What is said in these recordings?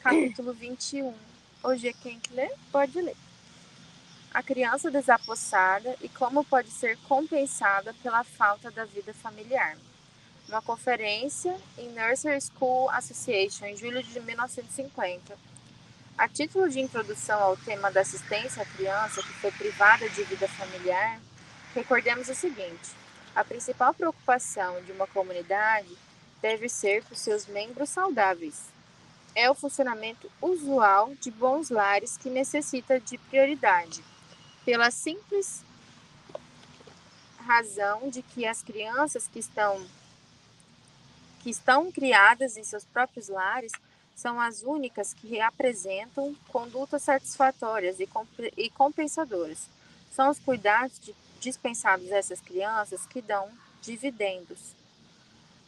capítulo 21. Hoje quem que lê? Pode ler. A criança desapossada e como pode ser compensada pela falta da vida familiar. Uma conferência em Nursery School Association, em julho de 1950. A título de introdução ao tema da assistência à criança que foi privada de vida familiar, recordemos o seguinte: a principal preocupação de uma comunidade deve ser por seus membros saudáveis. É o funcionamento usual de bons lares que necessita de prioridade, pela simples razão de que as crianças que estão criadas em seus próprios lares são as únicas que apresentam condutas satisfatórias e compensadoras. São os cuidados dispensados a essas crianças que dão dividendos.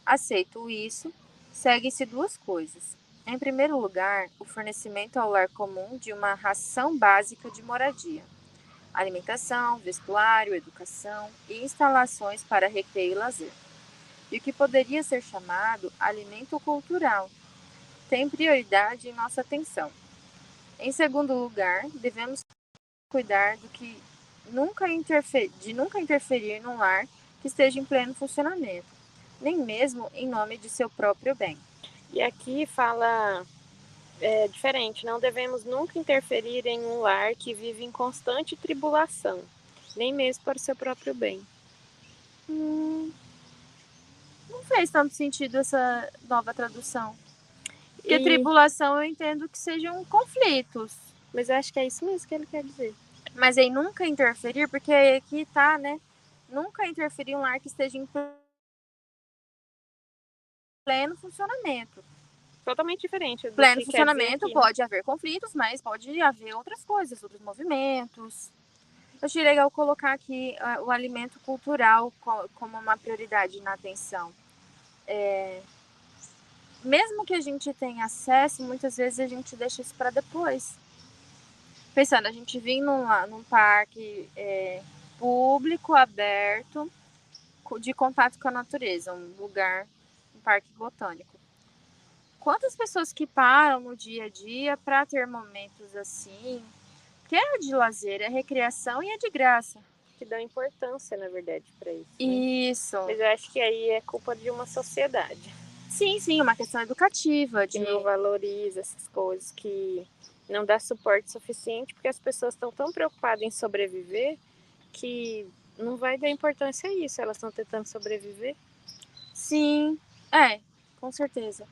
Aceito isso, seguem-se duas coisas. Em primeiro lugar, o fornecimento ao lar comum de uma ração básica de moradia, alimentação, vestuário, educação e instalações para recreio e lazer. E o que poderia ser chamado alimento cultural tem prioridade em nossa atenção. Em segundo lugar, devemos cuidar de nunca interferir num lar que esteja em pleno funcionamento, nem mesmo em nome de seu próprio bem. E aqui fala diferente, não devemos nunca interferir em um lar que vive em constante tribulação, nem mesmo para o seu próprio bem. Não fez tanto sentido essa nova tradução. Porque tribulação eu entendo que sejam conflitos. Mas eu acho que é isso mesmo que ele quer dizer. Mas aí nunca interferir, porque aqui tá, né? Nunca interferir em um lar que esteja em pleno funcionamento. Totalmente diferente do pleno que funcionamento, quer dizer aqui, pode haver conflitos, mas pode haver outras coisas, outros movimentos. Eu achei legal colocar aqui o alimento cultural como uma prioridade na atenção. Mesmo que a gente tenha acesso, muitas vezes a gente deixa isso para depois. Pensando, a gente vir num parque público, aberto, de contato com a natureza, um parque botânico. Quantas pessoas que param no dia a dia para ter momentos assim, que é de lazer, é recreação e é de graça. Que dá importância, na verdade, para isso. Isso. Né? Mas eu acho que aí é culpa de uma sociedade. Sim, uma questão educativa. Que não valoriza essas coisas, que não dá suporte suficiente, porque as pessoas estão tão preocupadas em sobreviver que não vai dar importância a isso. Elas estão tentando sobreviver. Sim, com certeza.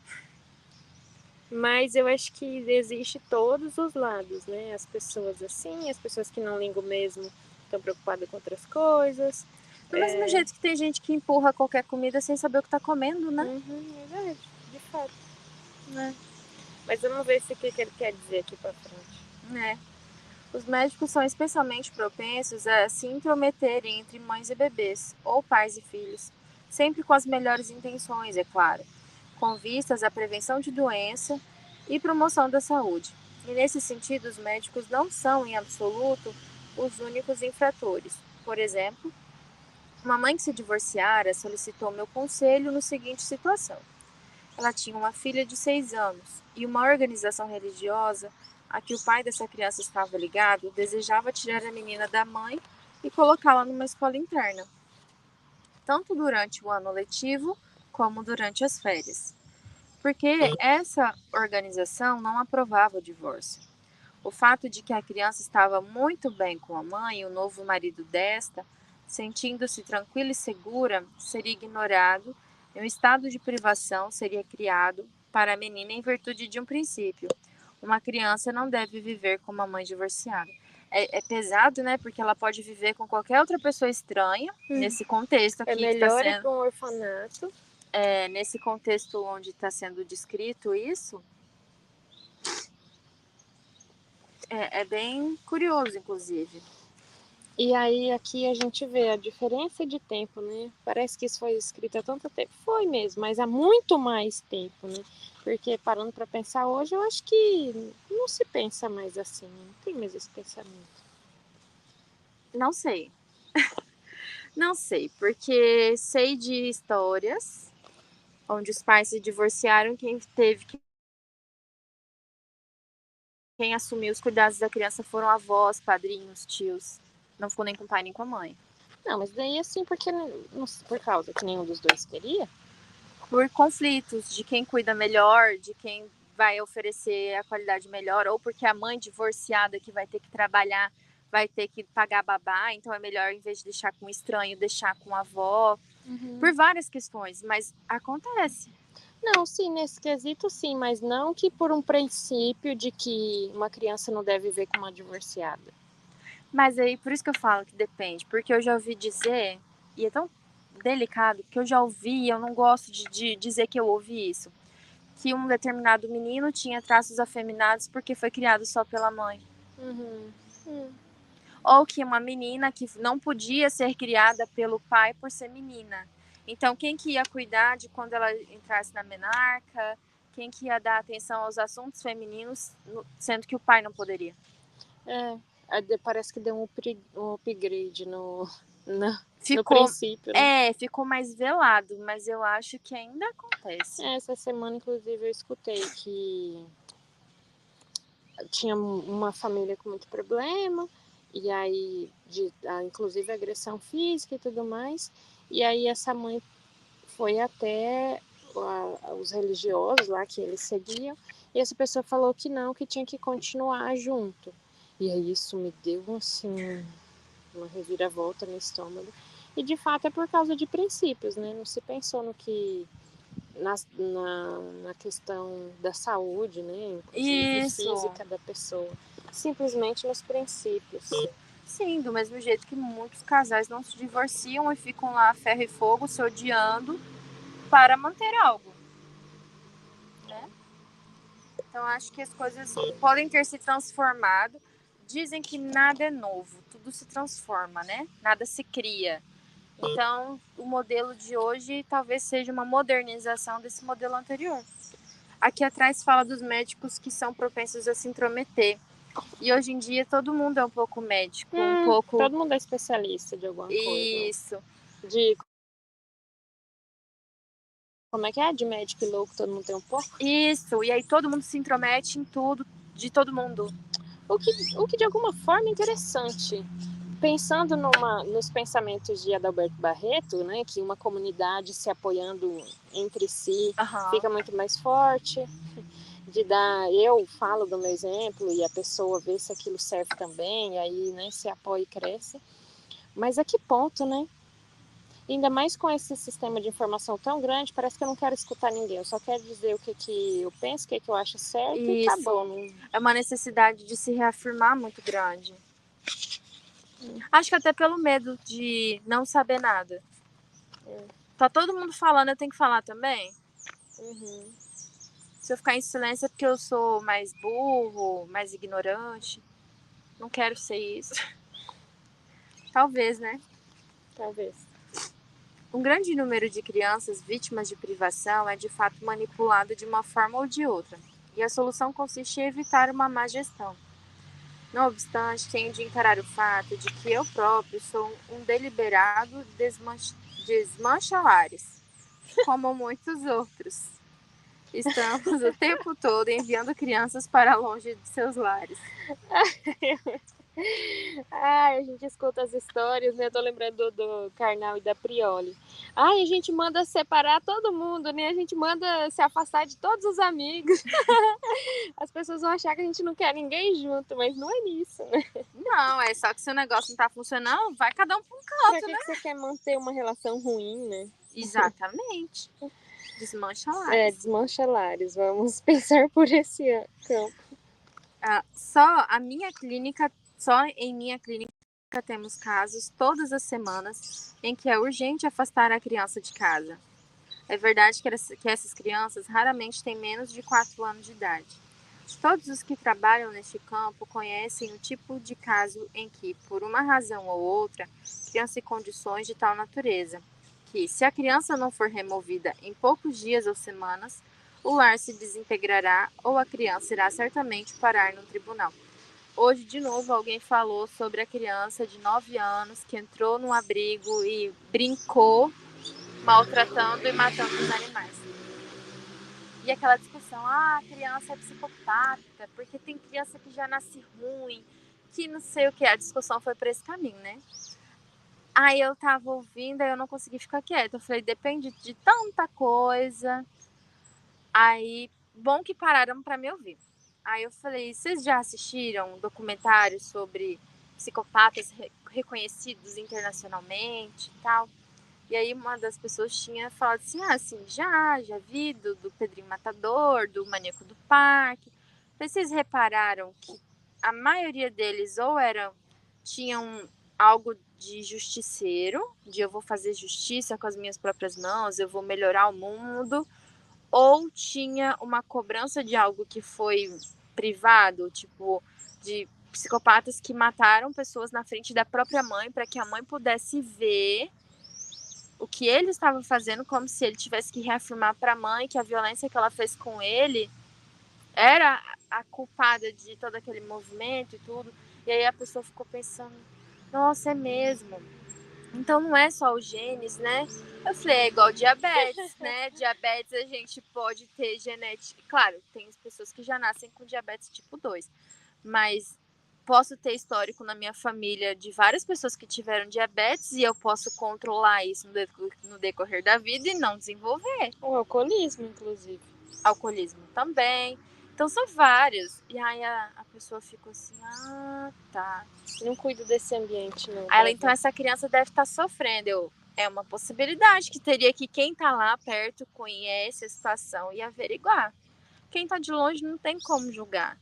Mas eu acho que existe todos os lados, né? As pessoas assim, as pessoas que não ligam mesmo, estão preocupadas com outras coisas. Do mesmo jeito que tem gente que empurra qualquer comida sem saber o que está comendo, né? Verdade, de fato. Mas vamos ver o que ele quer dizer aqui para frente. Os médicos são especialmente propensos a se intrometerem entre mães e bebês, ou pais e filhos, sempre com as melhores intenções, é claro, com vistas à prevenção de doença e promoção da saúde. E nesse sentido, os médicos não são, em absoluto, os únicos infratores. Por exemplo, uma mãe que se divorciara solicitou meu conselho no seguinte situação. Ela tinha uma filha de 6 anos e uma organização religiosa a que o pai dessa criança estava ligado desejava tirar a menina da mãe e colocá-la numa escola interna, tanto durante o ano letivo como durante as férias, porque essa organização não aprovava o divórcio. O fato de que a criança estava muito bem com a mãe e o novo marido desta, sentindo-se tranquila e segura, seria ignorado e um estado de privação seria criado para a menina em virtude de um princípio. Uma criança não deve viver com uma mãe divorciada. É pesado, né? Porque ela pode viver com qualquer outra pessoa estranha, nesse contexto aqui. É melhor ir para um orfanato. Nesse contexto onde está sendo descrito isso, é bem curioso, inclusive. E aí aqui a gente vê a diferença de tempo, né? Parece que isso foi escrito há tanto tempo. Foi mesmo, mas há muito mais tempo, né? Porque parando para pensar hoje, eu acho que não se pensa mais assim, não tem mais esse pensamento. Não sei. Não sei, porque sei de histórias onde os pais se divorciaram, quem teve que quem assumiu os cuidados da criança foram avós, padrinhos, tios. Não ficou nem com o pai nem com a mãe. Não, mas daí assim, porque por causa que nenhum dos dois queria? Por conflitos de quem cuida melhor, de quem vai oferecer a qualidade melhor, ou porque a mãe divorciada que vai ter que trabalhar vai ter que pagar babá, então é melhor, em vez de deixar com um estranho, deixar com a avó. Por várias questões, mas acontece. Não, sim, nesse quesito sim, mas não que por um princípio de que uma criança não deve viver com uma divorciada. Mas aí, por isso que eu falo que depende, porque eu já ouvi dizer, e é tão delicado, que eu já ouvi, eu não gosto de dizer que eu ouvi isso, que um determinado menino tinha traços afeminados porque foi criado só pela mãe. Ou que uma menina que não podia ser criada pelo pai por ser menina. Então, quem que ia cuidar de quando ela entrasse na menarca? Quem que ia dar atenção aos assuntos femininos, sendo que o pai não poderia? Parece que deu um upgrade no Ficou, princípio, né? ficou mais velado, mas eu acho que ainda acontece. Essa semana, inclusive, eu escutei que tinha uma família com muito problema, e aí, inclusive agressão física e tudo mais, e aí essa mãe foi até os religiosos lá que eles seguiam, e essa pessoa falou que não, que tinha que continuar junto. E aí isso me deu, assim, uma reviravolta no estômago. E de fato é por causa de princípios, né? Não se pensou no que na questão da saúde, né? Inclusive física da pessoa. Simplesmente nos princípios. Sim, do mesmo jeito que muitos casais não se divorciam e ficam lá a ferro e fogo se odiando para manter algo, né? Então acho que as coisas podem ter se transformado. Dizem que nada é novo, tudo se transforma, né? Nada se cria. Então, o modelo de hoje talvez seja uma modernização desse modelo anterior. Aqui atrás fala dos médicos que são propensos a se intrometer. E hoje em dia todo mundo é um pouco médico, um pouco... Todo mundo é especialista de alguma coisa. Isso. Como é que é? De médico e louco, todo mundo tem um pouco? Isso, e aí todo mundo se intromete em tudo, de todo mundo. O que de alguma forma é interessante. Pensando nos pensamentos de Adalberto Barreto, né, que uma comunidade se apoiando entre si fica muito mais forte, eu falo do meu exemplo e a pessoa vê se aquilo serve também, aí, né, se apoia e cresce. Mas a que ponto, né? Ainda mais com esse sistema de informação tão grande, parece que eu não quero escutar ninguém, eu só quero dizer o que eu penso, o que eu acho certo. Isso. E acabou. É uma necessidade de se reafirmar muito grande. Acho que até pelo medo de não saber nada. Tá todo mundo falando, eu tenho que falar também? Se eu ficar em silêncio é porque eu sou mais burro, mais ignorante. Não quero ser isso. Talvez, né? Talvez. Um grande número de crianças vítimas de privação é de fato manipulado de uma forma ou de outra. E a solução consiste em evitar uma má gestão. Não obstante, tenho de encarar o fato de que eu próprio sou um deliberado desmanchalares, como muitos outros. Estamos o tempo todo enviando crianças para longe de seus lares. A gente escuta as histórias, né? Eu tô lembrando do Karnal e da Prioli. A gente manda separar todo mundo, né? A gente manda se afastar de todos os amigos. As pessoas vão achar que a gente não quer ninguém junto, mas não é nisso, né? Não, é só que se o negócio não tá funcionando, vai cada um pra um canto, né? Pra que você quer manter uma relação ruim, né? Exatamente. Desmanchalares. Desmanchalares. Vamos pensar por esse campo. Só em minha clínica temos casos todas as semanas em que é urgente afastar a criança de casa. É verdade que essas crianças raramente têm menos de 4 anos de idade. Todos os que trabalham neste campo conhecem o tipo de caso em que, por uma razão ou outra, criança em condições de tal natureza, que, se a criança não for removida em poucos dias ou semanas, o lar se desintegrará ou a criança irá certamente parar no tribunal. Hoje, de novo, alguém falou sobre a criança de 9 anos que entrou num abrigo e brincou maltratando e matando os animais. E aquela discussão, a criança é psicopata, porque tem criança que já nasce ruim, que não sei o que. A discussão foi para esse caminho, né? Aí eu tava ouvindo, aí eu não consegui ficar quieta. Eu falei, depende de tanta coisa. Aí, bom que pararam para me ouvir. Aí eu falei, vocês já assistiram um documentário sobre psicopatas reconhecidos internacionalmente e tal? E aí uma das pessoas tinha falado assim, já vi do Pedrinho Matador, do Maníaco do Parque. Vocês repararam que a maioria deles tinham algo de justiceiro, de eu vou fazer justiça com as minhas próprias mãos, eu vou melhorar o mundo, ou tinha uma cobrança de algo que foi privado, tipo de psicopatas que mataram pessoas na frente da própria mãe para que a mãe pudesse ver o que ele estava fazendo, como se ele tivesse que reafirmar para a mãe que a violência que ela fez com ele era a culpada de todo aquele movimento e tudo. E aí a pessoa ficou pensando, nossa, é mesmo. Então não é só o genes, né? Eu falei, é igual diabetes, né? Diabetes a gente pode ter genética. Claro, tem pessoas que já nascem com diabetes tipo 2, mas posso ter histórico na minha família de várias pessoas que tiveram diabetes e eu posso controlar isso no decorrer da vida e não desenvolver. O alcoolismo, inclusive. Alcoolismo também. Então são vários. E aí a pessoa ficou assim, tá. Não cuido desse ambiente, não. Aí ela, então essa criança deve estar sofrendo. É uma possibilidade que teria que quem tá lá perto conhece a situação e averiguar. Quem tá de longe não tem como julgar.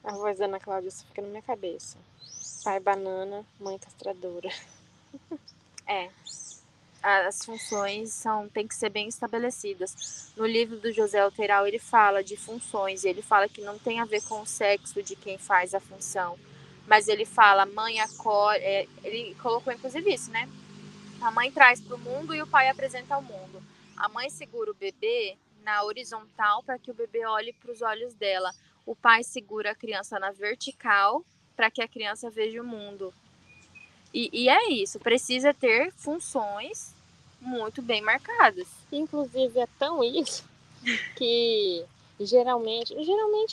A voz da Ana Cláudia só fica na minha cabeça. Pai banana, mãe castradora. É. As funções têm que ser bem estabelecidas. No livro do José Alteral, ele fala de funções, ele fala que não tem a ver com o sexo de quem faz a função, mas ele fala, mãe acolhe, ele colocou inclusive isso, né? A mãe traz para o mundo e o pai apresenta ao mundo. A mãe segura o bebê na horizontal para que o bebê olhe para os olhos dela. O pai segura a criança na vertical para que a criança veja o mundo. E é isso, precisa ter funções muito bem marcadas. Inclusive é tão isso que geralmente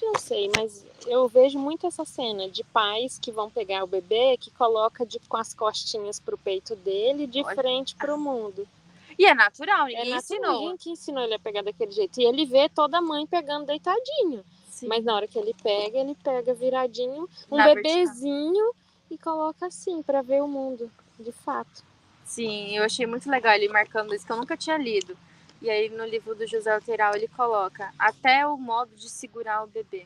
não sei, mas eu vejo muito essa cena de pais que vão pegar o bebê, que coloca com as costinhas pro peito dele, de frente pro mundo. E é natural, ninguém ensinou. Ninguém que ensinou ele a pegar daquele jeito. E ele vê toda a mãe pegando deitadinho. Sim. Mas na hora que ele pega viradinho, um bebezinho vertical. E coloca assim, para ver o mundo, de fato. Sim, eu achei muito legal ele marcando isso, que eu nunca tinha lido. E aí no livro do José Alteral ele coloca até o modo de segurar o bebê.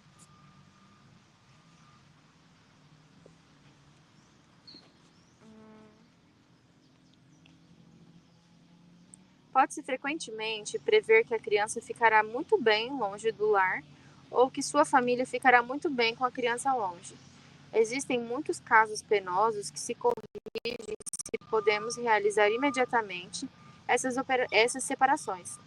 Pode-se frequentemente prever que a criança ficará muito bem longe do lar ou que sua família ficará muito bem com a criança longe. Existem muitos casos penosos que se corrigem se podemos realizar imediatamente essas separações.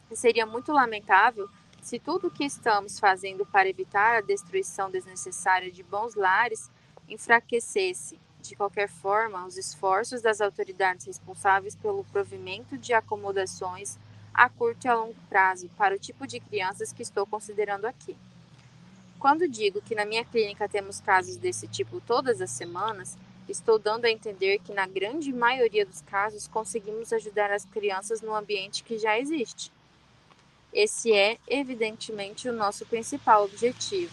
E seria muito lamentável se tudo o que estamos fazendo para evitar a destruição desnecessária de bons lares enfraquecesse, de qualquer forma, os esforços das autoridades responsáveis pelo provimento de acomodações a curto e a longo prazo para o tipo de crianças que estou considerando aqui. Quando digo que na minha clínica temos casos desse tipo todas as semanas, estou dando a entender que na grande maioria dos casos conseguimos ajudar as crianças no ambiente que já existe. Esse é, evidentemente, o nosso principal objetivo.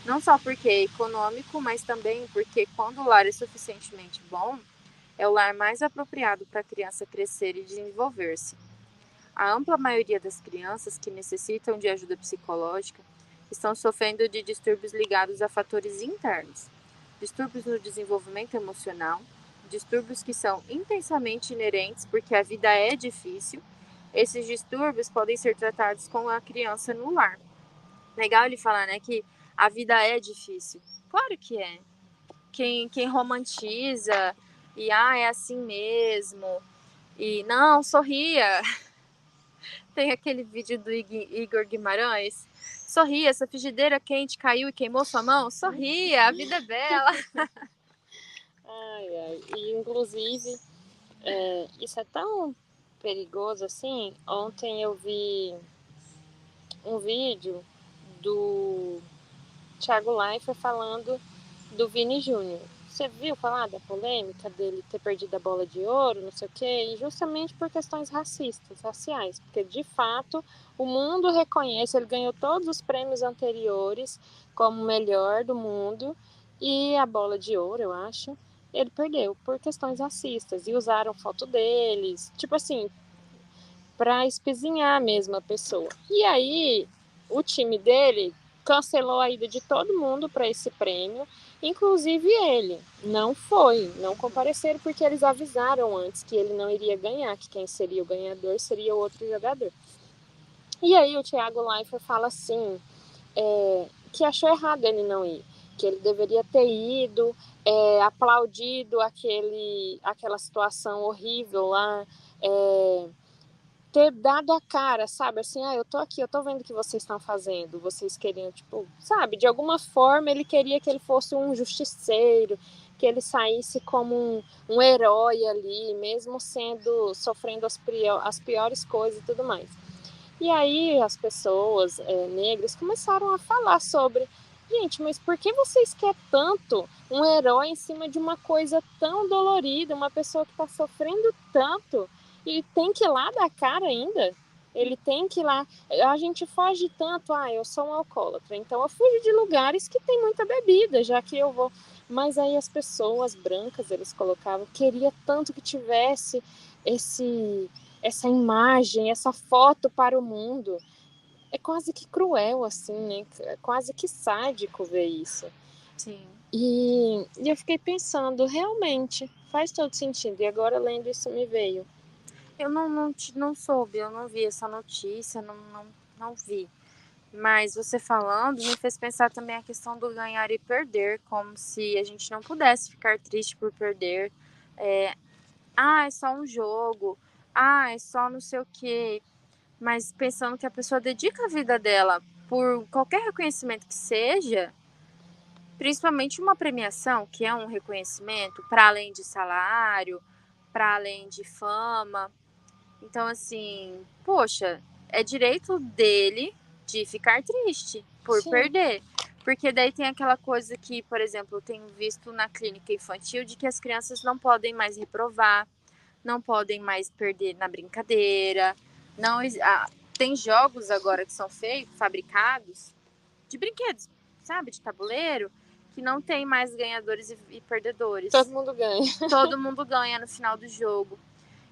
Não só porque é econômico, mas também porque quando o lar é suficientemente bom, é o lar mais apropriado para a criança crescer e desenvolver-se. A ampla maioria das crianças que necessitam de ajuda psicológica estão sofrendo de distúrbios ligados a fatores internos, distúrbios no desenvolvimento emocional, distúrbios que são intensamente inerentes porque a vida é difícil. Esses distúrbios podem ser tratados com a criança no lar. Legal ele falar, né, que a vida é difícil. Claro que é. Quem romantiza e é assim mesmo e não, sorria. Tem aquele vídeo do Igor Guimarães. Sorria, essa frigideira quente caiu e queimou sua mão. Sorria, a vida é bela. E inclusive, isso é tão perigoso assim. Ontem eu vi um vídeo do Thiago Leifert falando do Vini Júnior. Você viu falar da polêmica dele ter perdido a bola de ouro, não sei o quê, e justamente por questões raciais, porque de fato o mundo reconhece, ele ganhou todos os prêmios anteriores como o melhor do mundo, e a bola de ouro, eu acho, ele perdeu por questões racistas, e usaram foto deles, tipo assim, para espezinhar mesmo a pessoa. E aí, o time dele cancelou a ida de todo mundo para esse prêmio, inclusive ele. Não compareceram porque eles avisaram antes que ele não iria ganhar, que quem seria o ganhador seria o outro jogador. E aí o Thiago Leifert fala assim, que achou errado ele não ir, que ele deveria ter ido, aplaudido aquela situação horrível lá, ter dado a cara, sabe? Assim, eu tô aqui, eu tô vendo o que vocês estão fazendo. Vocês queriam, tipo, sabe? De alguma forma ele queria que ele fosse um justiceiro, que ele saísse como um herói ali, mesmo sofrendo as piores coisas e tudo mais. E aí as pessoas negras começaram a falar sobre, gente, mas por que vocês querem tanto um herói em cima de uma coisa tão dolorida, uma pessoa que está sofrendo tanto e tem que ir lá dar cara ainda? Ele tem que ir lá. A gente foge tanto, eu sou um alcoólatra, então eu fujo de lugares que tem muita bebida, já que eu vou. Mas aí as pessoas brancas, eles colocavam, queria tanto que tivesse essa imagem, essa foto para o mundo. É quase que cruel, assim, né? É quase que sádico ver isso. Sim. E eu fiquei pensando, realmente, faz todo sentido. E agora, lendo isso, me veio. Eu não soube, eu não vi essa notícia, não vi. Mas você falando me fez pensar também a questão do ganhar e perder, como se a gente não pudesse ficar triste por perder. É só um jogo, é só não sei o quê. Mas pensando que a pessoa dedica a vida dela por qualquer reconhecimento que seja, principalmente uma premiação, que é um reconhecimento, para além de salário, para além de fama. Então, assim, poxa, é direito dele de ficar triste por Sim. perder. Porque daí tem aquela coisa que, por exemplo, eu tenho visto na clínica infantil de que as crianças não podem mais reprovar, não podem mais perder na brincadeira. Não, tem jogos agora que são feitos, fabricados, de brinquedos, sabe? De tabuleiro, que não tem mais ganhadores e perdedores. Todo mundo ganha. Todo mundo ganha no final do jogo.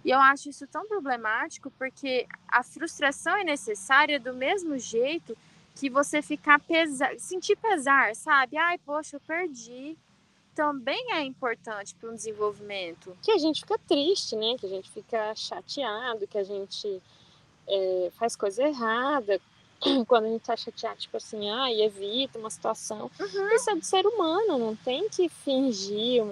E eu acho isso tão problemático porque a frustração é necessária do mesmo jeito que você sentir pesar, sabe? Ai, poxa, eu perdi. Também é importante para um desenvolvimento. Que a gente fica triste, né? Que a gente fica chateado, que a gente faz coisa errada. Quando a gente tá chateado, tipo assim, evita uma situação. Isso é do ser humano, não tem que fingir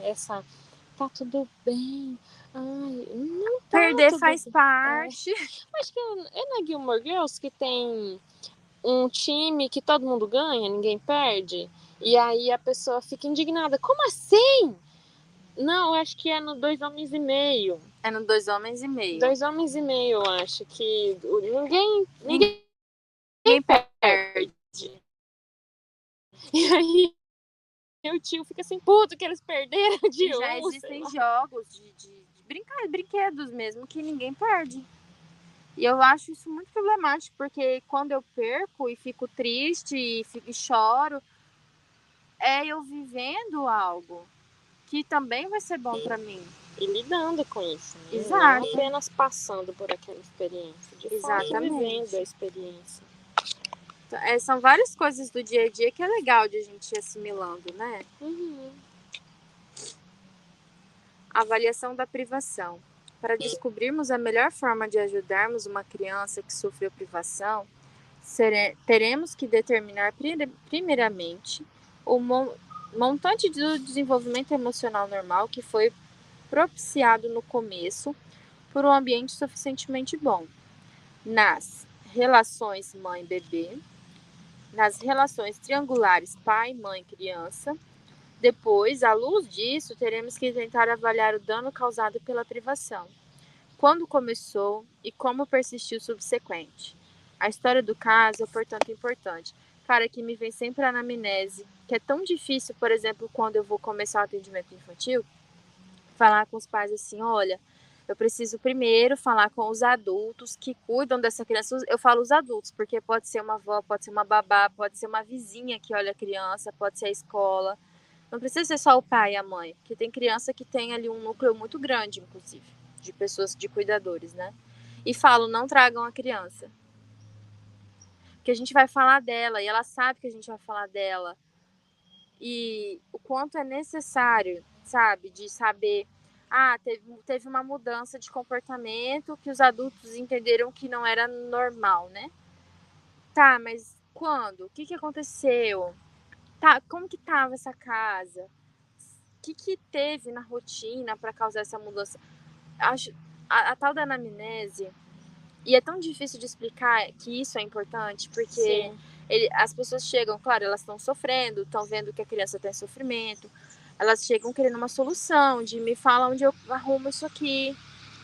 tá tudo bem. Não tá Perder tudo faz bem. parte. Acho que é na Gilmore Girls que tem um time que todo mundo ganha, ninguém perde. E aí a pessoa fica indignada. Como assim? Não, acho que é no Dois Homens e Meio. É no Dois Homens e Meio. Dois Homens e Meio, eu acho que ninguém perde. E aí meu tio fica assim, puto, que eles perderam de E já existem jogos de brinquedos mesmo que ninguém perde. E eu acho isso muito problemático, porque quando eu perco e fico triste e choro, é eu vivendo algo que também vai ser bom para mim. E lidando com isso, né? Exato. Não apenas passando por aquela experiência, de fato vivendo a experiência. São várias coisas do dia a dia que é legal de a gente ir assimilando, né? Avaliação da privação. Para descobrirmos a melhor forma de ajudarmos uma criança que sofreu privação, teremos que determinar primeiramente o montante do desenvolvimento emocional normal que foi propiciado no começo por um ambiente suficientemente bom. Nas relações mãe-bebê, nas relações triangulares pai, mãe, criança. Depois, à luz disso, teremos que tentar avaliar o dano causado pela privação, quando começou e como persistiu subsequente. A história do caso é, portanto, importante. Cara, que me vem sempre a anamnese, que é tão difícil, por exemplo, quando eu vou começar o atendimento infantil, falar com os pais assim, olha, eu preciso primeiro falar com os adultos que cuidam dessa criança. Eu falo os adultos, porque pode ser uma avó, pode ser uma babá, pode ser uma vizinha que olha a criança, pode ser a escola. Não precisa ser só o pai e a mãe, porque tem criança que tem ali um núcleo muito grande, inclusive, de pessoas, de cuidadores, né? E falo, não tragam a criança. Porque a gente vai falar dela, e ela sabe que a gente vai falar dela. E o quanto é necessário, sabe, de saber, teve uma mudança de comportamento que os adultos entenderam que não era normal, né? Tá, mas quando? O que que aconteceu? Tá, como que tava essa casa? O que que teve na rotina para causar essa mudança? Acho a tal da anamnese, e é tão difícil de explicar que isso é importante, porque as pessoas chegam, claro, elas estão sofrendo, estão vendo que a criança está em sofrimento, elas chegam querendo uma solução, de me fala onde eu arrumo isso aqui.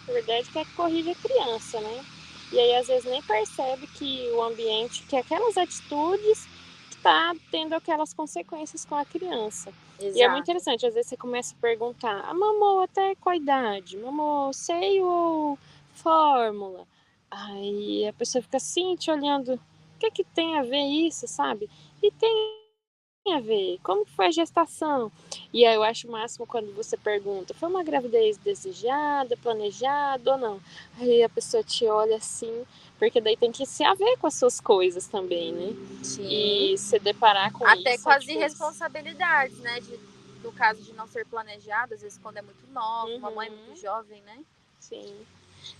Na verdade, quer que corrija a criança, né? E aí, às vezes, nem percebe que o ambiente, que aquelas atitudes está tendo aquelas consequências com a criança. Exato. E é muito interessante, às vezes você começa a perguntar, mamou até qual idade? Mamou seio ou fórmula? Aí a pessoa fica assim, te olhando, o que tem a ver isso, sabe? E tem a ver, como que foi a gestação? E aí eu acho o máximo quando você pergunta, foi uma gravidez desejada, planejada ou não? Aí a pessoa te olha assim, porque daí tem que se haver com as suas coisas também, né? Sim. E se deparar com até isso. com as irresponsabilidades, né? No caso de não ser planejado, às vezes quando é muito nova, uma mãe muito jovem, né? Sim.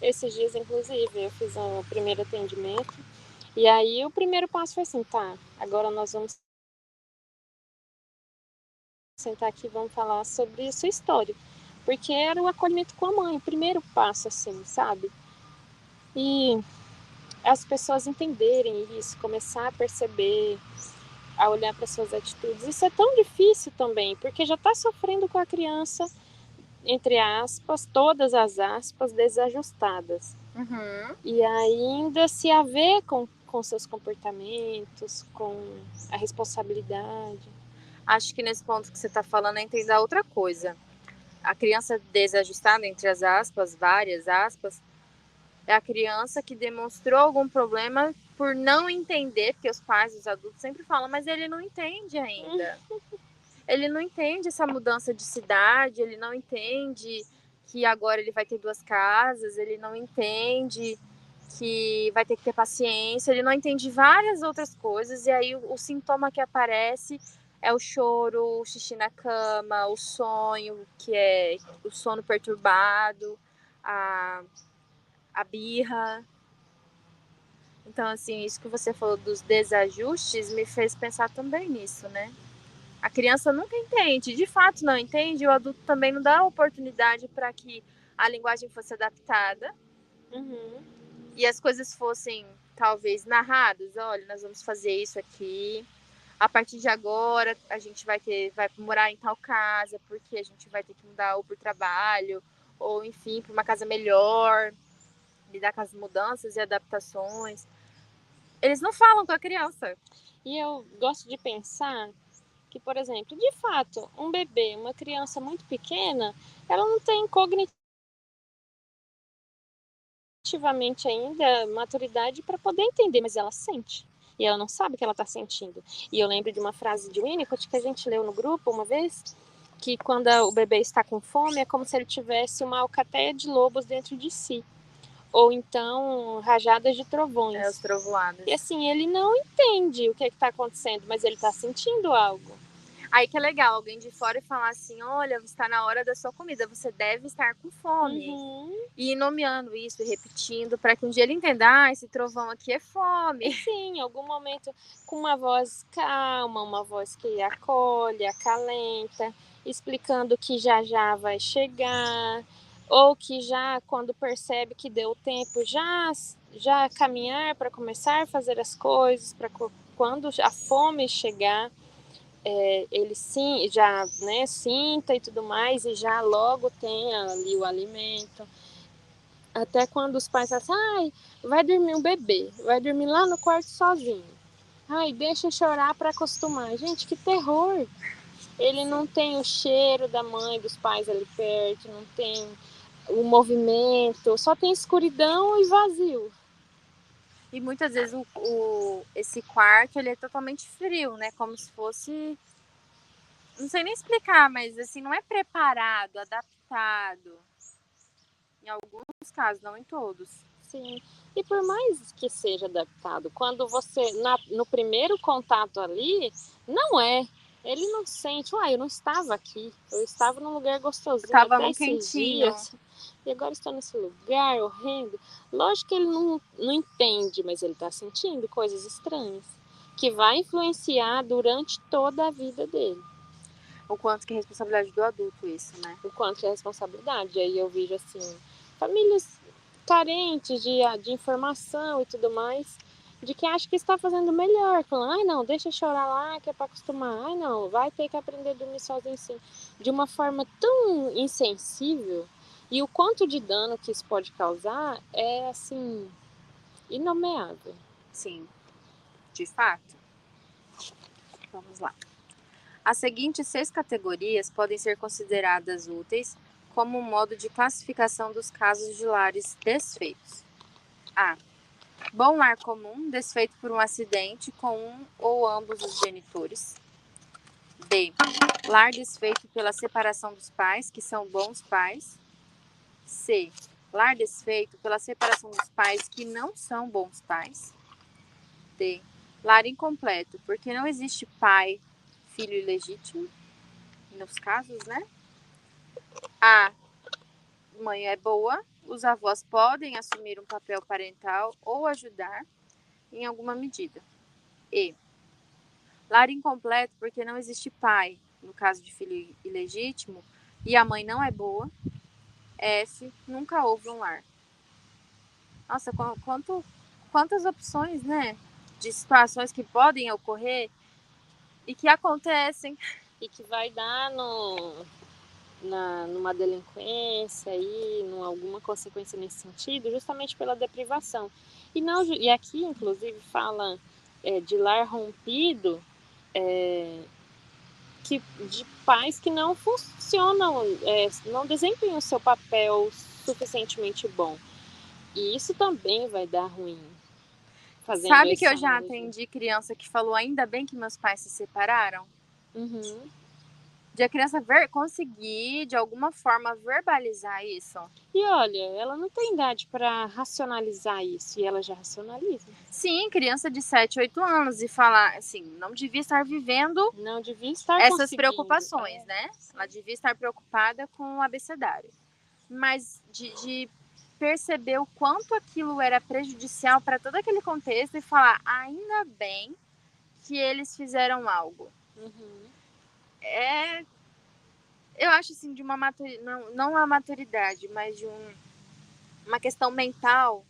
Esses dias, inclusive, eu fiz um primeiro atendimento. E aí o primeiro passo foi assim, tá, agora nós vamos sentar aqui e vamos falar sobre a sua história. Porque era o acolhimento com a mãe, o primeiro passo, assim, sabe? E as pessoas entenderem isso, começar a perceber, a olhar para suas atitudes. Isso é tão difícil também, porque já está sofrendo com a criança, entre aspas, todas as aspas, desajustadas. E ainda se haver com seus comportamentos, com a responsabilidade. Acho que nesse ponto que você está falando é entender outra coisa. A criança desajustada, entre as aspas, várias aspas, é a criança que demonstrou algum problema por não entender, porque os pais, os adultos sempre falam, mas ele não entende ainda. Ele não entende essa mudança de cidade, ele não entende que agora ele vai ter 2 casas, ele não entende que vai ter que ter paciência, ele não entende várias outras coisas, e aí o sintoma que aparece é o choro, o xixi na cama, o sonho, que é o sono perturbado, a birra. Então, assim, isso que você falou dos desajustes me fez pensar também nisso, né? A criança nunca entende, de fato não entende, e o adulto também não dá oportunidade para que a linguagem fosse adaptada e as coisas fossem, talvez, narradas. Olha, nós vamos fazer isso aqui. A partir de agora, a gente vai morar em tal casa, porque a gente vai ter que mudar ou por trabalho, ou enfim, para uma casa melhor, lidar com as mudanças e adaptações. Eles não falam com a criança. E eu gosto de pensar que, por exemplo, de fato, um bebê, uma criança muito pequena, ela não tem cognitivamente ainda maturidade para poder entender, mas ela sente. E ela não sabe o que ela está sentindo. E eu lembro de uma frase de Winnicott que a gente leu no grupo uma vez, que quando o bebê está com fome é como se ele tivesse uma alcateia de lobos dentro de si. Ou então rajadas de trovões. Os trovoadas. E assim, ele não entende o que está acontecendo, mas ele está sentindo algo. Aí que é legal, alguém de fora falar assim, olha, está na hora da sua comida, você deve estar com fome. E ir nomeando isso e repetindo, para que um dia ele entenda, esse trovão aqui é fome. Sim, em algum momento com uma voz calma, uma voz que acolhe, acalenta, explicando que já vai chegar, ou que já quando percebe que deu tempo, já caminhar para começar a fazer as coisas, para quando a fome chegar, ele sim, já, né, sinta e tudo mais, e já logo tenha ali o alimento. Até quando os pais falam assim, ai, vai dormir um bebê, vai dormir lá no quarto sozinho. Ai, deixa chorar para acostumar. Gente, que terror! Ele não tem o cheiro da mãe, dos pais ali perto, não tem o movimento, só tem escuridão e vazio. E muitas vezes esse quarto ele é totalmente frio, né? Como se fosse... Não sei nem explicar, mas assim, não é preparado, adaptado. Em alguns casos, não em todos. Sim. E por mais que seja adaptado, quando você, no primeiro contato ali, não é. Ele não sente, eu não estava aqui, eu estava num lugar gostosinho Tava até num esses quentinho. dias, e agora estou nesse lugar horrendo. Lógico que ele não entende, mas ele está sentindo coisas estranhas, que vai influenciar durante toda a vida dele. O quanto que é responsabilidade do adulto isso, né? O quanto que é responsabilidade. Aí eu vejo assim, famílias carentes de informação e tudo mais, de que acha que está fazendo melhor, falando, ai não, deixa chorar lá que é para acostumar, ai não, vai ter que aprender a dormir sozinho sim, de uma forma tão insensível, e o quanto de dano que isso pode causar é assim, inomeável. Sim, de fato. Vamos lá. As seguintes 6 categorias podem ser consideradas úteis como um modo de classificação dos casos de lares desfeitos. A. Bom lar comum, desfeito por um acidente com um ou ambos os genitores. B. Lar desfeito pela separação dos pais, que são bons pais. C. Lar desfeito pela separação dos pais, que não são bons pais. D. Lar incompleto, porque não existe pai, filho ilegítimo, nos casos, né? A. Mãe é boa, os avós podem assumir um papel parental ou ajudar em alguma medida. E. Lar incompleto porque não existe pai, no caso de filho ilegítimo, e a mãe não é boa. F. Nunca houve um lar. Nossa, quantas opções, né? De situações que podem ocorrer e que acontecem. E que vai dar numa delinquência aí, alguma consequência nesse sentido, justamente pela deprivação. E aqui, inclusive, fala de lar rompido, de pais que não funcionam, não desempenham o seu papel suficientemente bom. E isso também vai dar ruim. Sabe que eu já atendi criança que falou, ainda bem que meus pais se separaram? Uhum. De a criança conseguir, de alguma forma, verbalizar isso. E olha, ela não tem idade para racionalizar isso, e ela já racionaliza. Sim, criança de 7, 8 anos, e falar assim, não devia estar vivendo não devia estar essas preocupações, né? Ela devia estar preocupada com o abecedário. Mas de perceber o quanto aquilo era prejudicial para todo aquele contexto e falar, ainda bem que eles fizeram algo. Uhum. Eu acho assim, de uma não a maturidade, mas de uma questão mental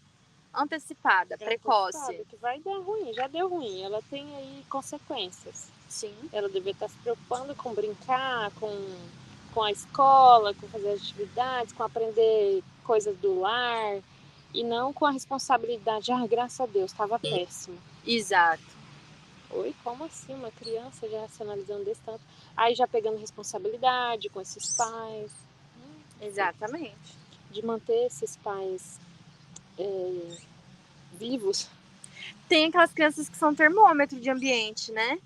antecipada, precoce. Que vai dar ruim, já deu ruim, ela tem aí consequências. Sim. Ela deveria estar se preocupando com brincar, com a escola, com fazer atividades, com aprender coisas do lar, e não com a responsabilidade, graças a Deus, estava péssimo. Exato. Oi, como assim? Uma criança já racionalizando desse tanto? Aí já pegando responsabilidade com esses pais. Exatamente. De manter esses pais vivos. Tem aquelas crianças que são termômetro de ambiente, né?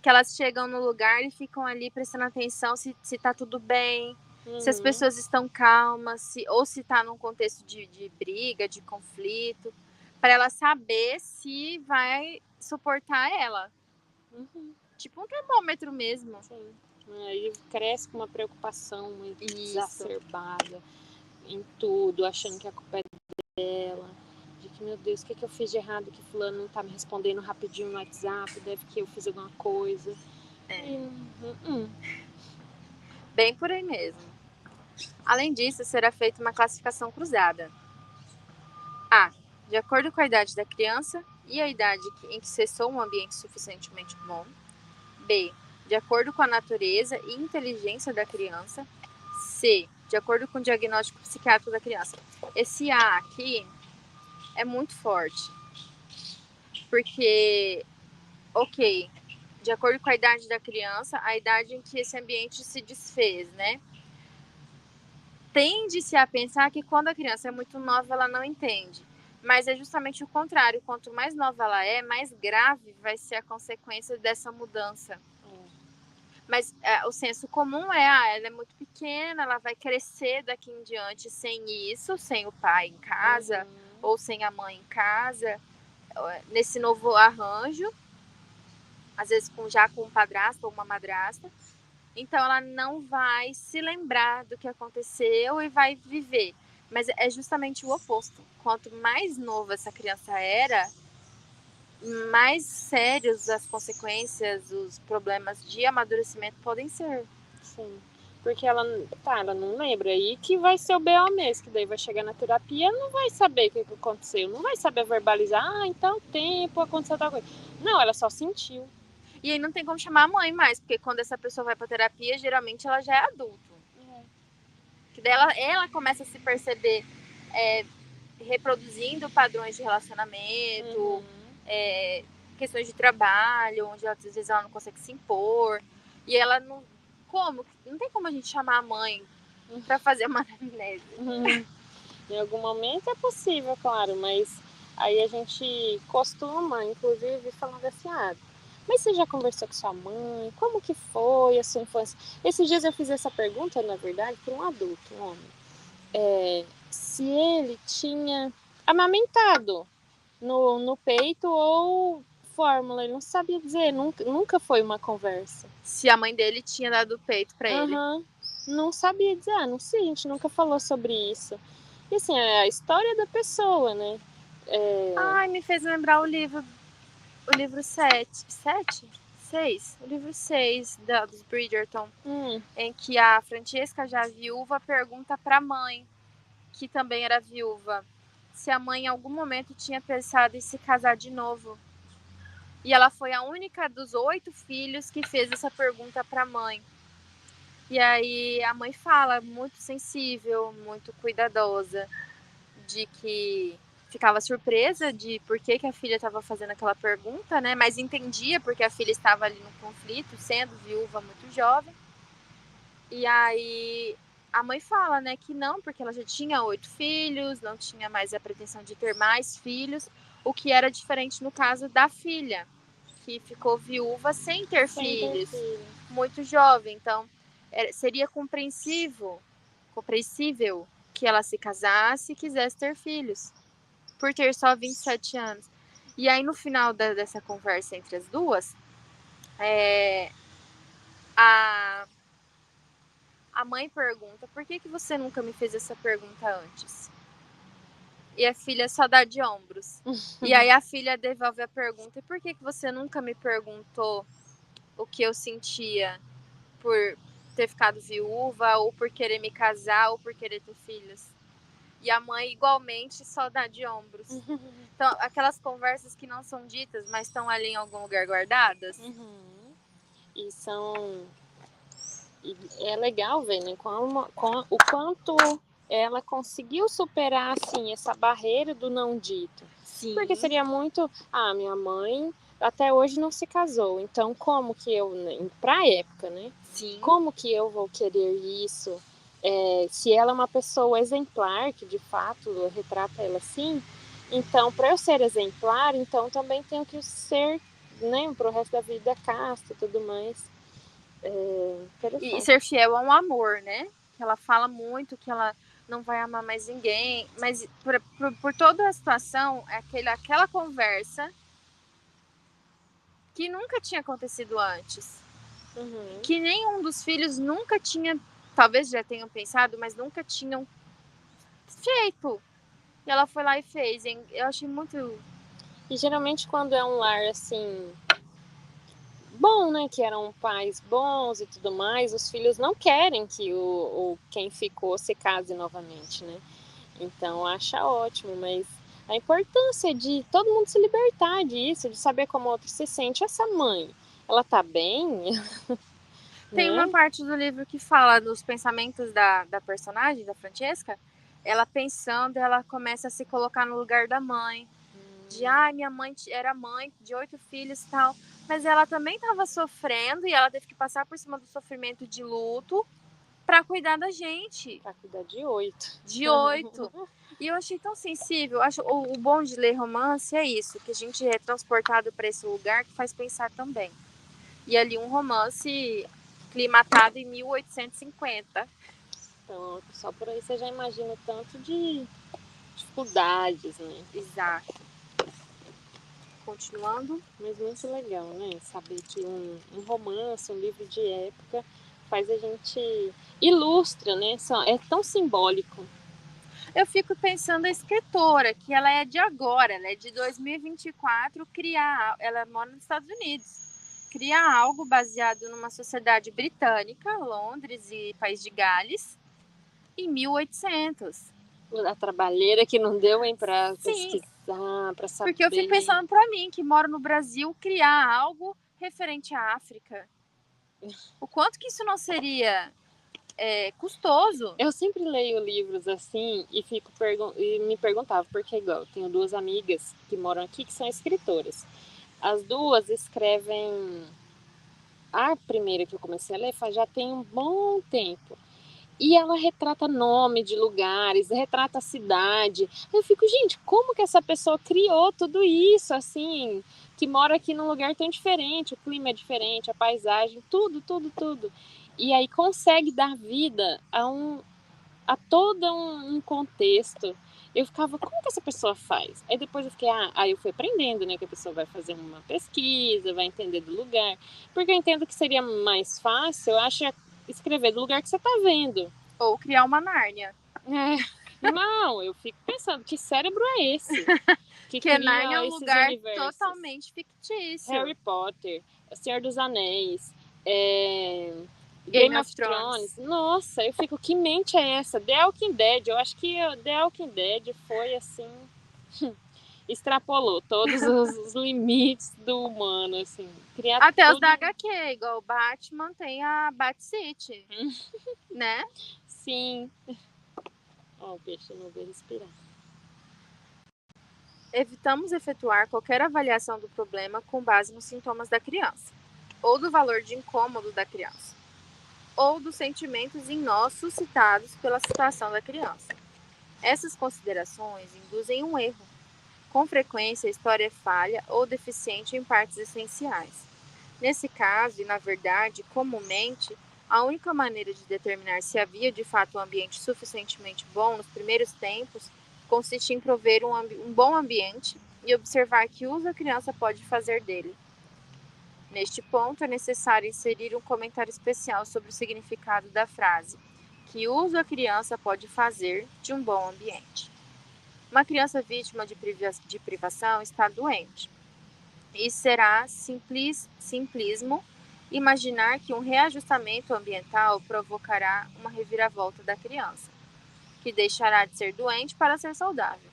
Que elas chegam no lugar e ficam ali prestando atenção se tá tudo bem, se as pessoas estão calmas, ou se tá num contexto de briga, de conflito, para ela saber se vai suportar ela. Uhum. Tipo um termômetro mesmo. Sim. Aí cresce com uma preocupação muito exacerbada em tudo, achando que a culpa é dela, de que, meu Deus, o que eu fiz de errado, que fulano não tá me respondendo rapidinho no WhatsApp, deve que eu fiz alguma coisa. Bem por aí mesmo. Além disso, será feita uma classificação cruzada. A. De acordo com a idade da criança e a idade em que cessou um ambiente suficientemente bom. B. De acordo com a natureza e inteligência da criança. C. De acordo com o diagnóstico psiquiátrico da criança. Esse A aqui é muito forte. Porque, ok, de acordo com a idade da criança, a idade em que esse ambiente se desfez, né? Tende-se a pensar que quando a criança é muito nova, ela não entende. Mas é justamente o contrário. Quanto mais nova ela é, mais grave vai ser a consequência dessa mudança. Mas o senso comum ela é muito pequena, ela vai crescer daqui em diante sem isso, sem o pai em casa, ou sem a mãe em casa, nesse novo arranjo, às vezes já com um padrasto ou uma madrasta. Então ela não vai se lembrar do que aconteceu e vai viver. Mas é justamente o oposto. Quanto mais nova essa criança era, mais sérios as consequências, os problemas de amadurecimento podem ser. Sim. Porque ela não lembra. Aí que vai ser o B.O. mesmo, que daí vai chegar na terapia, não vai saber o que aconteceu, não vai saber verbalizar, então tempo aconteceu tal coisa. Não, ela só sentiu. E aí não tem como chamar a mãe mais, porque quando essa pessoa vai pra terapia, geralmente ela já é adulto. Que daí ela começa a se perceber reproduzindo padrões de relacionamento, questões de trabalho, onde às vezes ela não consegue se impor. E ela não. Como? Não tem como a gente chamar a mãe pra fazer uma anamnese. Em algum momento é possível, claro, mas aí a gente costuma, inclusive, falando assim, mas você já conversou com sua mãe? Como que foi a sua infância? Esses dias eu fiz essa pergunta, na verdade, para um adulto, um homem. Se ele tinha amamentado no peito ou fórmula, ele não sabia dizer, nunca foi uma conversa. Se a mãe dele tinha dado o peito pra ele. Não sabia dizer, não sei, a gente nunca falou sobre isso. E assim, é a história da pessoa, né? Ai, me fez lembrar o livro 7? 6? O livro 6 dos Bridgerton, em que a Francesca, já viúva, pergunta pra mãe, que também era viúva, se a mãe em algum momento tinha pensado em se casar de novo. E ela foi a única dos 8 filhos que fez essa pergunta pra mãe. E aí a mãe fala, muito sensível, muito cuidadosa, de que ficava surpresa de por que a filha estava fazendo aquela pergunta, né? Mas entendia porque a filha estava ali no conflito, sendo viúva muito jovem. E aí a mãe fala, né, que não, porque ela já tinha 8 filhos, não tinha mais a pretensão de ter mais filhos, o que era diferente no caso da filha, que ficou viúva sem ter filhos, muito jovem. Então, seria compreensível que ela se casasse e quisesse ter filhos, por ter só 27 anos. E aí, no final dessa conversa entre as duas, a mãe pergunta, por que você nunca me fez essa pergunta antes? E a filha só dá de ombros. E aí a filha devolve a pergunta, e por que você nunca me perguntou o que eu sentia por ter ficado viúva, ou por querer me casar, ou por querer ter filhos? E a mãe igualmente só dá de ombros. Então, aquelas conversas que não são ditas, mas estão ali em algum lugar guardadas. E são... E é legal ver, né, o quanto ela conseguiu superar, assim, essa barreira do não dito. Sim. Porque seria muito... minha mãe até hoje não se casou, então como que eu... Pra época, né? Sim. Como que eu vou querer isso? Se ela é uma pessoa exemplar, que de fato retrata ela assim, então, para eu ser exemplar, então também tenho que ser, né, pro resto da vida, casta e tudo mais. E ser fiel a um amor, né? Ela fala muito que ela não vai amar mais ninguém, mas por toda a situação, aquela conversa que nunca tinha acontecido antes. Que nenhum dos filhos nunca tinha, talvez já tenham pensado, mas nunca tinham feito. E ela foi lá e fez, hein? Eu achei muito... E geralmente quando é um lar assim bom, né, que eram pais bons e tudo mais, os filhos não querem que quem ficou se case novamente, né? Então acha ótimo, mas a importância de todo mundo se libertar disso, de saber como o outro se sente. Essa mãe, ela tá bem? Tem uma parte do livro que fala dos pensamentos da personagem, da Francesca, ela pensando, ela começa a se colocar no lugar da mãe. De, minha mãe era mãe de 8 filhos e tal. Mas ela também estava sofrendo e ela teve que passar por cima do sofrimento de luto para cuidar da gente. Pra cuidar de 8. De 8. E eu achei tão sensível. Acho o bom de ler romance é isso, que a gente é transportado para esse lugar que faz pensar também. E ali um romance climatado em 1850. Então, só por aí você já imagina o tanto de dificuldades, né? Exato. Continuando. Mas muito legal, né? Saber que um romance, um livro de época faz a gente... ilustra, né? É tão simbólico. Eu fico pensando a escritora, que ela é de agora, ela é de 2024, ela mora nos Estados Unidos. Criar algo baseado numa sociedade britânica, Londres e País de Gales, em 1800. A trabalheira que não deu, hein, pra Sim, pesquisar, pra saber. porque eu fico pensando pra mim, que moro no Brasil, criar algo referente à África. O quanto que isso não seria custoso? Eu sempre leio livros assim e e me perguntava, porque igual, eu tenho 2 amigas que moram aqui que são escritoras. As 2 escrevem. A primeira que eu comecei a ler já tem um bom tempo. E ela retrata nome de lugares, retrata a cidade. Eu fico, gente, como que essa pessoa criou tudo isso, assim, que mora aqui num lugar tão diferente, o clima é diferente, a paisagem, tudo, tudo, tudo. E aí consegue dar vida a todo um contexto. Eu ficava, como que essa pessoa faz? Aí depois eu fiquei, aí eu fui aprendendo, né, que a pessoa vai fazer uma pesquisa, vai entender do lugar. Porque eu entendo que seria mais fácil, eu acho, escrever do lugar que você tá vendo. Ou criar uma Nárnia. Não, eu fico pensando, que cérebro é esse? Que Porque Nárnia é um esses lugar universos? totalmente fictício. Harry Potter, O Senhor dos Anéis, Game of Thrones. Nossa, eu fico, que mente é essa? The Walking Dead, eu acho que The Walking Dead foi assim, extrapolou todos os limites do humano, assim. Criar Até tudo... os da HQ, igual o Batman tem a Bat-City, né? Sim. Ó, o peixe não veio respirar. Evitamos efetuar qualquer avaliação do problema com base nos sintomas da criança, ou do valor de incômodo da criança, ou dos sentimentos em nós suscitados pela situação da criança. Essas considerações induzem um erro. Com frequência, a história é falha ou deficiente em partes essenciais. Nesse caso, e na verdade, comumente, a única maneira de determinar se havia de fato um ambiente suficientemente bom nos primeiros tempos consiste em prover um bom ambiente e observar que uso a criança pode fazer dele. Neste ponto, é necessário inserir um comentário especial sobre o significado da frase: que uso a criança pode fazer de um bom ambiente. Uma criança vítima de privação está doente. E será simplismo imaginar que um reajustamento ambiental provocará uma reviravolta da criança, que deixará de ser doente para ser saudável.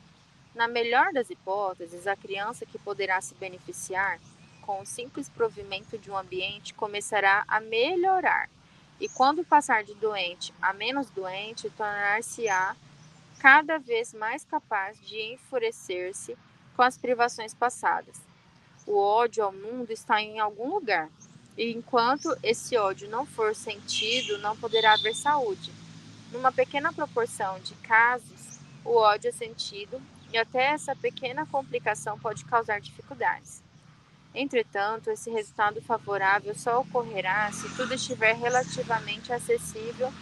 Na melhor das hipóteses, a criança que poderá se beneficiar com o simples provimento de um ambiente começará a melhorar, e quando passar de doente a menos doente, tornar-se-á cada vez mais capaz de enfurecer-se com as privações passadas. O ódio ao mundo está em algum lugar, e enquanto esse ódio não for sentido, não poderá haver saúde. Numa pequena proporção de casos, o ódio é sentido e até essa pequena complicação pode causar dificuldades. Entretanto, esse resultado favorável só ocorrerá se tudo estiver relativamente acessível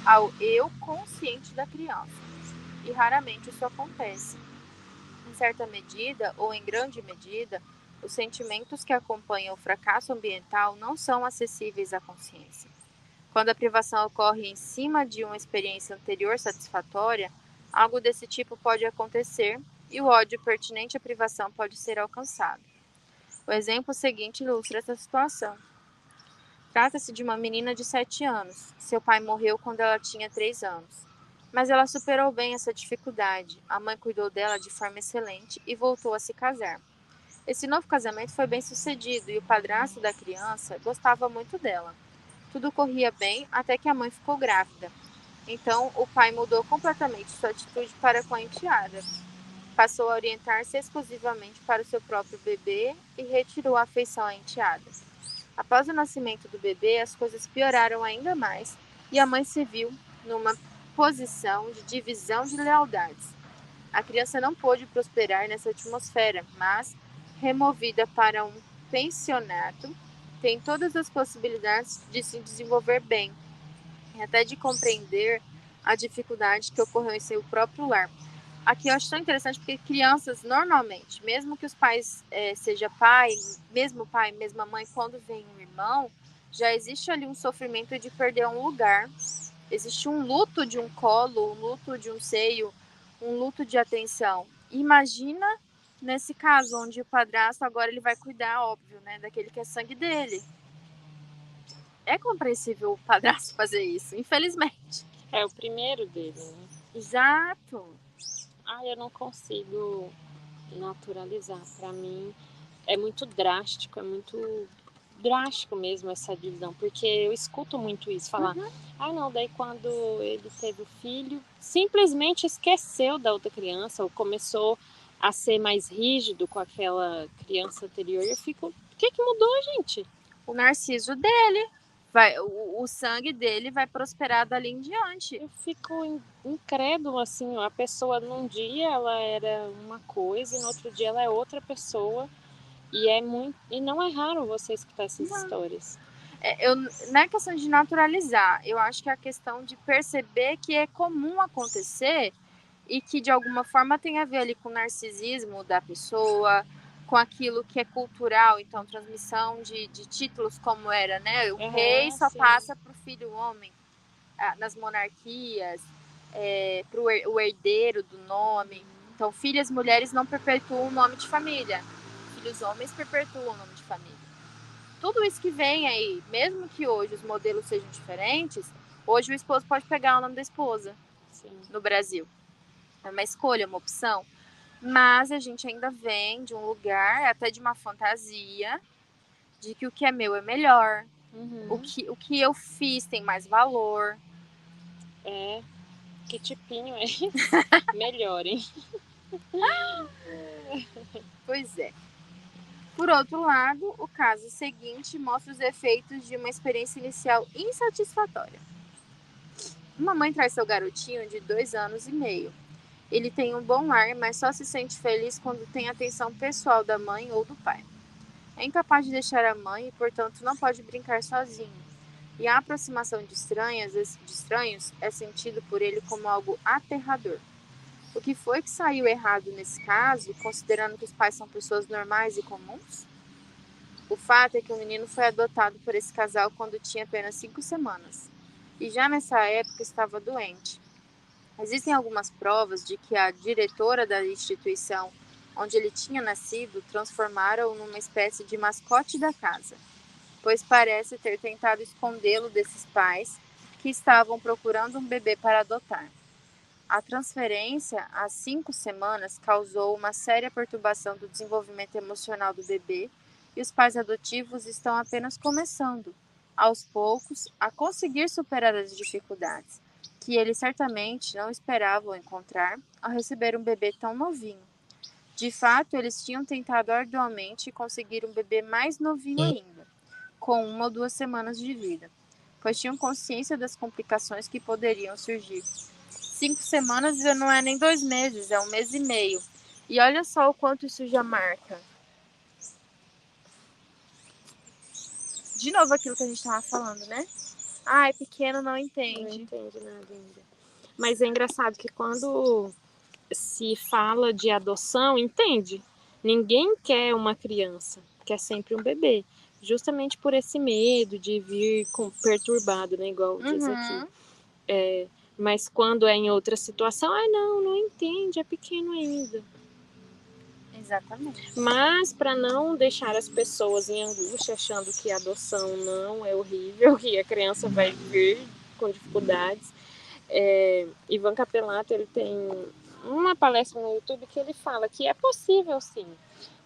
ao eu consciente da criança, e raramente isso acontece. Em certa medida, ou em grande medida, os sentimentos que acompanham o fracasso ambiental não são acessíveis à consciência. Quando a privação ocorre em cima de uma experiência anterior satisfatória, algo desse tipo pode acontecer e o ódio pertinente à privação pode ser alcançado. O exemplo seguinte ilustra essa situação. Trata-se de uma menina de 7 anos. Seu pai morreu quando ela tinha 3 anos. Mas ela superou bem essa dificuldade. A mãe cuidou dela de forma excelente e voltou a se casar. Esse novo casamento foi bem sucedido e o padrasto da criança gostava muito dela. Tudo corria bem até que a mãe ficou grávida. Então, o pai mudou completamente sua atitude para com a enteada. Passou a orientar-se exclusivamente para o seu próprio bebê e retirou a afeição à enteada. Após o nascimento do bebê, as coisas pioraram ainda mais e a mãe se viu numa posição de divisão de lealdades. A criança não pôde prosperar nessa atmosfera, mas, removida para um pensionato, tem todas as possibilidades de se desenvolver bem e até de compreender a dificuldade que ocorreu em seu próprio lar. Aqui eu acho tão interessante porque crianças, normalmente, mesmo que os pais seja pai, mesma mãe, quando vem um irmão, já existe ali um sofrimento de perder um lugar. Existe um luto de um colo, um luto de um seio, um luto de atenção. Imagina nesse caso, onde o padrasto agora ele vai cuidar, óbvio, né, daquele que é sangue dele. É compreensível o padrasto fazer isso, infelizmente. É o primeiro dele, né? Exato. Eu não consigo naturalizar. Para mim é muito drástico, é muito drástico mesmo essa divisão, porque eu escuto muito isso, falar, não, daí quando ele teve o filho, simplesmente esqueceu da outra criança, ou começou a ser mais rígido com aquela criança anterior, e eu fico, o que mudou, gente? O narciso dele, o sangue dele vai prosperar dali em diante. Eu fico incrédulo, assim, a pessoa num dia ela era uma coisa e no outro dia ela é outra pessoa. E não é raro você escutar essas histórias. Não é questão de naturalizar, eu acho que é a questão de perceber que é comum acontecer e que de alguma forma tem a ver ali com o narcisismo da pessoa, com aquilo que é cultural, então transmissão de títulos como era, né? O rei só passa para o filho homem nas monarquias, para o herdeiro do nome. Então, filhas mulheres não perpetuam o nome de família, filhos homens perpetuam o nome de família. Tudo isso que vem aí, mesmo que hoje os modelos sejam diferentes, hoje o esposo pode pegar o nome da esposa. Sim. No Brasil. É uma escolha, uma opção. Mas a gente ainda vem de um lugar, até de uma fantasia, de que o que é meu é melhor. O que eu fiz tem mais valor. Que tipinho é esse? Melhor, hein? Pois é. Por outro lado, o caso seguinte mostra os efeitos de uma experiência inicial insatisfatória. Uma mãe traz seu garotinho de 2 anos e meio. Ele tem um bom lar, mas só se sente feliz quando tem atenção pessoal da mãe ou do pai. É incapaz de deixar a mãe e, portanto, não pode brincar sozinho. E a aproximação de estranhos é sentido por ele como algo aterrador. O que foi que saiu errado nesse caso, considerando que os pais são pessoas normais e comuns? O fato é que o menino foi adotado por esse casal quando tinha apenas 5 semanas. E já nessa época estava doente. Existem algumas provas de que a diretora da instituição onde ele tinha nascido transformaram-o numa espécie de mascote da casa, pois parece ter tentado escondê-lo desses pais que estavam procurando um bebê para adotar. A transferência, às 5 semanas, causou uma séria perturbação do desenvolvimento emocional do bebê e os pais adotivos estão apenas começando, aos poucos, a conseguir superar as dificuldades, que eles certamente não esperavam encontrar ao receber um bebê tão novinho. De fato, eles tinham tentado arduamente conseguir um bebê mais novinho ainda, com 1 ou 2 semanas de vida, pois tinham consciência das complicações que poderiam surgir. 5 semanas já não é nem 2 meses, é 1 mês e meio. E olha só o quanto isso já marca. De novo aquilo que a gente estava falando, né? É pequeno, não entende. Não entende nada ainda. Mas é engraçado que quando se fala de adoção, entende? Ninguém quer uma criança, quer sempre um bebê. Justamente por esse medo de vir perturbado, né? Igual diz aqui. Mas quando é em outra situação, não entende, é pequeno ainda. Exatamente. Mas para não deixar as pessoas em angústia, achando que a adoção não é horrível, que a criança vai vir com dificuldades, Ivan Capelato, ele tem uma palestra no YouTube que ele fala que é possível sim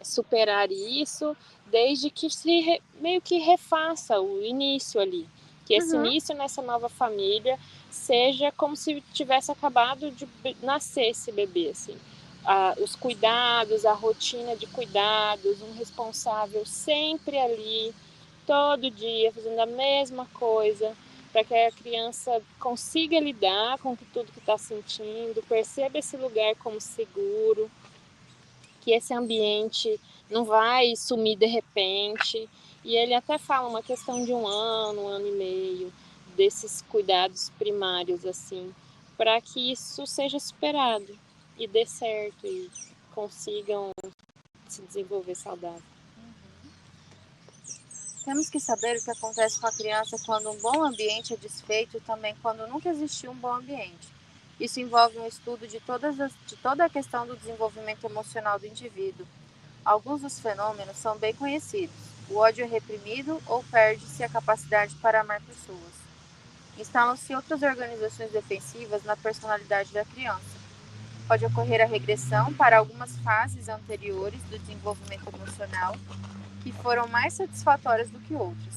superar isso, desde que se meio que refaça o início ali, que esse Uhum. início nessa nova família seja como se tivesse acabado de nascer esse bebê, assim. Os cuidados, a rotina de cuidados, um responsável sempre ali, todo dia, fazendo a mesma coisa, para que a criança consiga lidar com tudo que está sentindo, perceba esse lugar como seguro, que esse ambiente não vai sumir de repente. E ele até fala uma questão de um ano e meio, desses cuidados primários, assim, para que isso seja superado e dê certo e consigam se desenvolver saudável. Temos que saber o que acontece com a criança quando um bom ambiente é desfeito e também quando nunca existiu um bom ambiente. Isso envolve um estudo de toda a questão do desenvolvimento emocional do indivíduo. Alguns dos fenômenos são bem conhecidos. O ódio é reprimido ou perde-se a capacidade para amar pessoas. Instalam-se outras organizações defensivas na personalidade da criança. Pode ocorrer a regressão para algumas fases anteriores do desenvolvimento emocional que foram mais satisfatórias do que outras,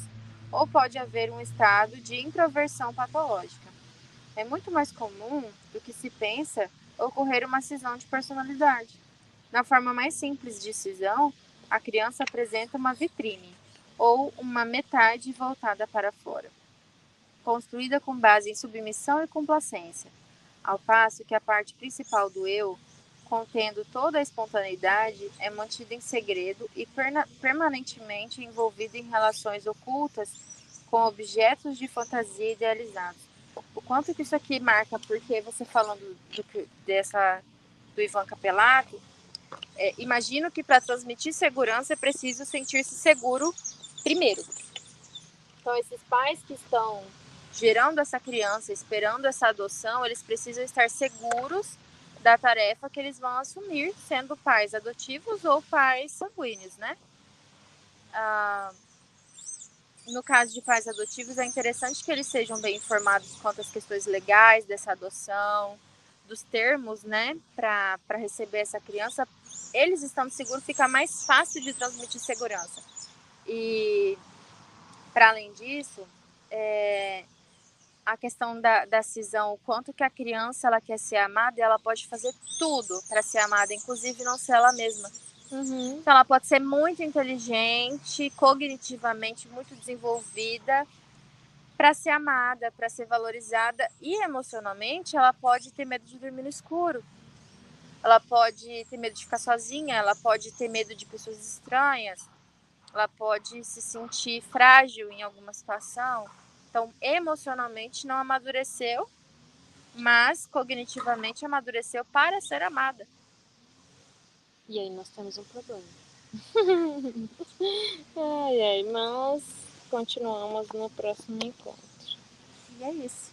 ou pode haver um estado de introversão patológica. É muito mais comum do que se pensa ocorrer uma cisão de personalidade. Na forma mais simples de cisão, a criança apresenta uma vitrine, ou uma metade voltada para fora, construída com base em submissão e complacência, ao passo que a parte principal do eu, contendo toda a espontaneidade, é mantida em segredo e permanentemente envolvida em relações ocultas com objetos de fantasia idealizados. O quanto que isso aqui marca, porque você falando do Ivan Capelato, imagino que para transmitir segurança é preciso sentir-se seguro primeiro. Então, esses pais que estão gerando essa criança, esperando essa adoção, eles precisam estar seguros da tarefa que eles vão assumir, sendo pais adotivos ou pais sanguíneos, né? No caso de pais adotivos, é interessante que eles sejam bem informados quanto às questões legais dessa adoção, dos termos, né, para receber essa criança. Eles estando seguros, fica mais fácil de transmitir segurança. E, para além disso, a questão da cisão, o quanto que a criança ela quer ser amada, e ela pode fazer tudo para ser amada, inclusive não ser ela mesma. Uhum. Então, ela pode ser muito inteligente, cognitivamente muito desenvolvida para ser amada, para ser valorizada, e emocionalmente ela pode ter medo de dormir no escuro. Ela pode ter medo de ficar sozinha, ela pode ter medo de pessoas estranhas, ela pode se sentir frágil em alguma situação. Então, emocionalmente não amadureceu, mas cognitivamente amadureceu para ser amada. E aí nós temos um problema. Ai, ai, mas continuamos no próximo encontro. E é isso.